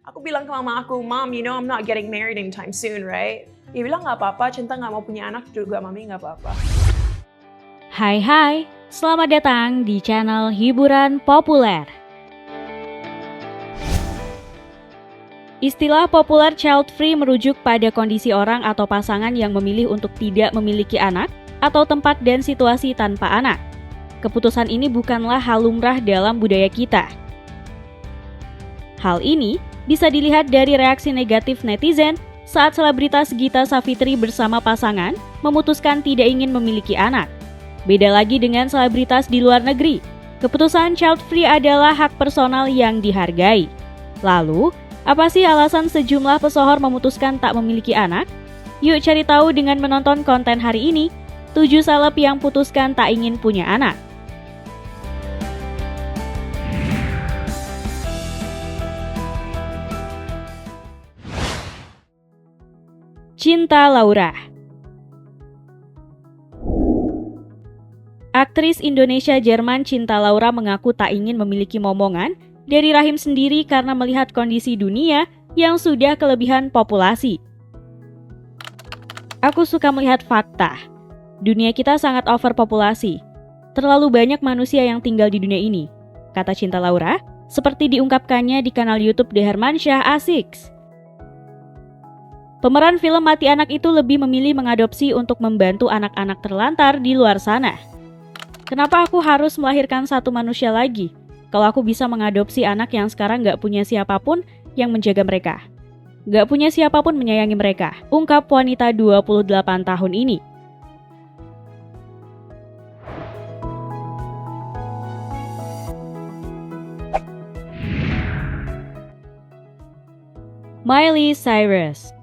Aku bilang ke mama aku, Mom, you know I'm not getting married anytime soon, right? Dia bilang nggak apa-apa, Cinta nggak mau punya anak juga, Mami nggak apa-apa. Hai, selamat datang di channel Hiburan Populer. Istilah populer child free merujuk pada kondisi orang atau pasangan yang memilih untuk tidak memiliki anak atau tempat dan situasi tanpa anak. Keputusan ini bukanlah hal lumrah dalam budaya kita. Hal ini bisa dilihat dari reaksi negatif netizen saat selebritas Gita Savitri bersama pasangan memutuskan tidak ingin memiliki anak. Beda lagi dengan selebritas di luar negeri. Keputusan child free adalah hak personal yang dihargai. Lalu, apa sih alasan sejumlah pesohor memutuskan tak memiliki anak? Yuk cari tahu dengan menonton konten hari ini, 7 seleb yang putuskan tak ingin punya anak. Cinta Laura. Aktris Indonesia Jerman Cinta Laura mengaku tak ingin memiliki momongan dari rahim sendiri karena melihat kondisi dunia yang sudah kelebihan populasi. Aku suka melihat fakta. Dunia kita sangat overpopulasi. Terlalu banyak manusia yang tinggal di dunia ini, kata Cinta Laura, seperti diungkapkannya di kanal YouTube The Hermansyah A6. Pemeran film Mati Anak itu lebih memilih mengadopsi untuk membantu anak-anak terlantar di luar sana. Kenapa aku harus melahirkan satu manusia lagi? Kalau aku bisa mengadopsi anak yang sekarang gak punya siapapun yang menjaga mereka. Gak punya siapapun menyayangi mereka, ungkap wanita 28 tahun ini. Miley Cyrus.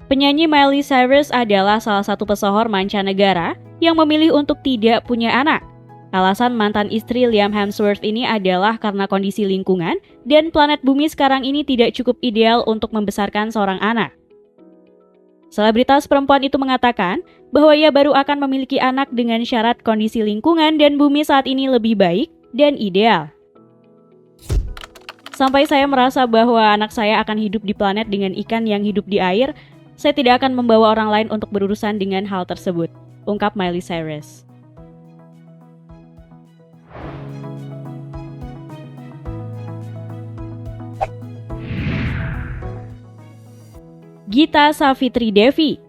Penyanyi Miley Cyrus adalah salah satu pesohor mancanegara yang memilih untuk tidak punya anak. Alasan mantan istri Liam Hemsworth ini adalah karena kondisi lingkungan dan planet bumi sekarang ini tidak cukup ideal untuk membesarkan seorang anak. Selebritas perempuan itu mengatakan bahwa ia baru akan memiliki anak dengan syarat kondisi lingkungan dan bumi saat ini lebih baik dan ideal. Sampai saya merasa bahwa anak saya akan hidup di planet dengan ikan yang hidup di air, saya tidak akan membawa orang lain untuk berurusan dengan hal tersebut, ungkap Miley Cyrus. Gita Savitri Devi.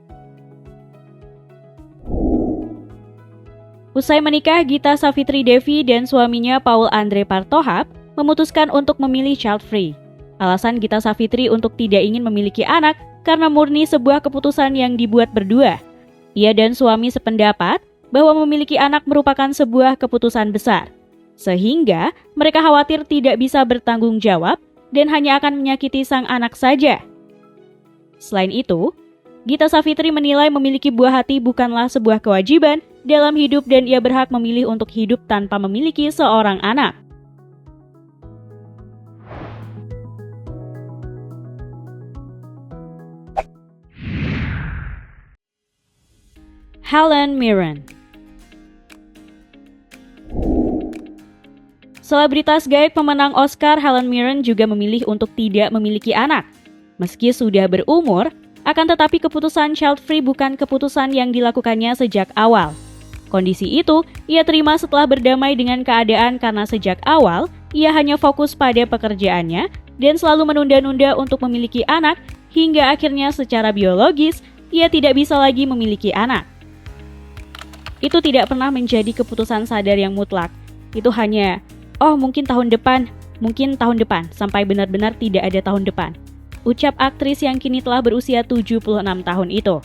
Usai menikah, Gita Savitri Devi dan suaminya Paul Andre Partohap memutuskan untuk memilih child free. Alasan Gita Savitri untuk tidak ingin memiliki anak karena murni sebuah keputusan yang dibuat berdua. Ia dan suami sependapat bahwa memiliki anak merupakan sebuah keputusan besar, sehingga mereka khawatir tidak bisa bertanggung jawab dan hanya akan menyakiti sang anak saja. Selain itu, Gita Savitri menilai memiliki buah hati bukanlah sebuah kewajiban dalam hidup dan ia berhak memilih untuk hidup tanpa memiliki seorang anak. Helen Mirren. Selebritas gaek pemenang Oscar Helen Mirren juga memilih untuk tidak memiliki anak. Meski sudah berumur, akan tetapi keputusan child free bukan keputusan yang dilakukannya sejak awal. Kondisi itu ia terima setelah berdamai dengan keadaan karena sejak awal ia hanya fokus pada pekerjaannya dan selalu menunda-nunda untuk memiliki anak hingga akhirnya secara biologis ia tidak bisa lagi memiliki anak. Itu tidak pernah menjadi keputusan sadar yang mutlak. Itu hanya, mungkin tahun depan, sampai benar-benar tidak ada tahun depan. Ucap aktris yang kini telah berusia 76 tahun itu.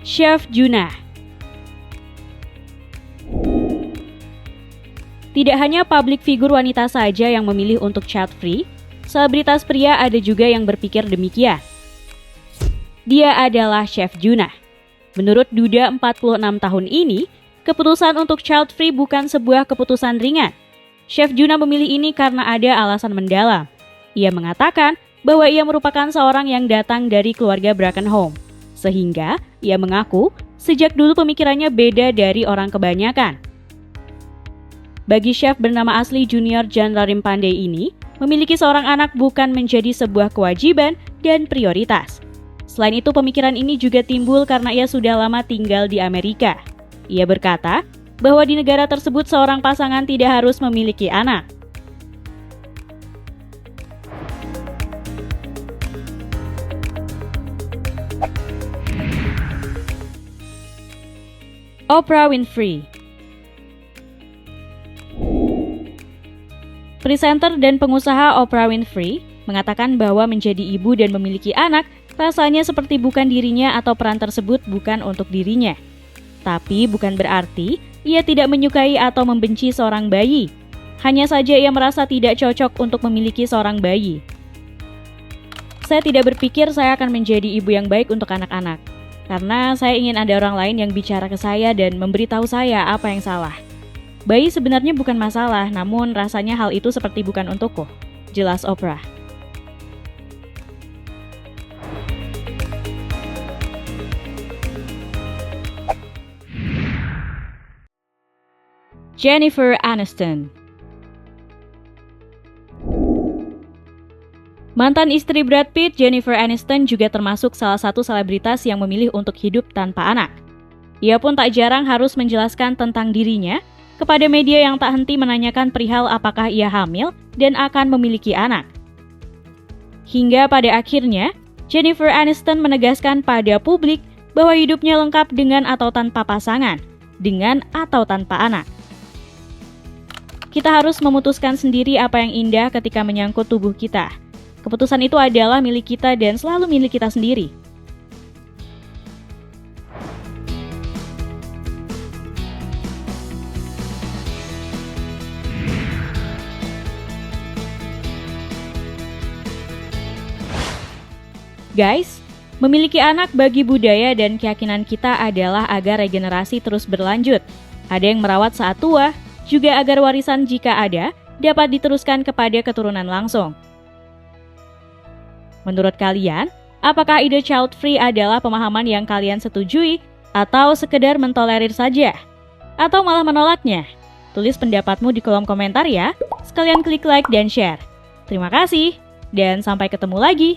Chef Junah. Tidak hanya publik figur wanita saja yang memilih untuk child free, selebritas pria ada juga yang berpikir demikian. Dia adalah Chef Junah. Menurut Duda 46 tahun ini, keputusan untuk child free bukan sebuah keputusan ringan. Chef Junah memilih ini karena ada alasan mendalam. Ia mengatakan bahwa ia merupakan seorang yang datang dari keluarga broken home. Sehingga ia mengaku sejak dulu pemikirannya beda dari orang kebanyakan. Bagi chef bernama asli Junior Janrarim Pandey ini, memiliki seorang anak bukan menjadi sebuah kewajiban dan prioritas. Selain itu, pemikiran ini juga timbul karena ia sudah lama tinggal di Amerika. Ia berkata bahwa di negara tersebut seorang pasangan tidak harus memiliki anak. Oprah Winfrey. Presenter dan pengusaha Oprah Winfrey mengatakan bahwa menjadi ibu dan memiliki anak rasanya seperti bukan dirinya atau peran tersebut bukan untuk dirinya. Tapi bukan berarti ia tidak menyukai atau membenci seorang bayi. Hanya saja ia merasa tidak cocok untuk memiliki seorang bayi. Saya tidak berpikir saya akan menjadi ibu yang baik untuk anak-anak. Karena saya ingin ada orang lain yang bicara ke saya dan memberitahu saya apa yang salah. Bayi sebenarnya bukan masalah, namun rasanya hal itu seperti bukan untukku, jelas Oprah. Jennifer Aniston. Mantan istri Brad Pitt, Jennifer Aniston juga termasuk salah satu selebritas yang memilih untuk hidup tanpa anak. Ia pun tak jarang harus menjelaskan tentang dirinya kepada media yang tak henti menanyakan perihal apakah ia hamil dan akan memiliki anak. Hingga pada akhirnya, Jennifer Aniston menegaskan pada publik bahwa hidupnya lengkap dengan atau tanpa pasangan, dengan atau tanpa anak. Kita harus memutuskan sendiri apa yang indah ketika menyangkut tubuh kita. Keputusan itu adalah milik kita dan selalu milik kita sendiri. Guys, memiliki anak bagi budaya dan keyakinan kita adalah agar regenerasi terus berlanjut. Ada yang merawat saat tua, juga agar warisan jika ada, dapat diteruskan kepada keturunan langsung. Menurut kalian, apakah ide child free adalah pemahaman yang kalian setujui atau sekedar mentolerir saja? Atau malah menolaknya? Tulis pendapatmu di kolom komentar ya. Sekalian klik like dan share. Terima kasih, dan sampai ketemu lagi.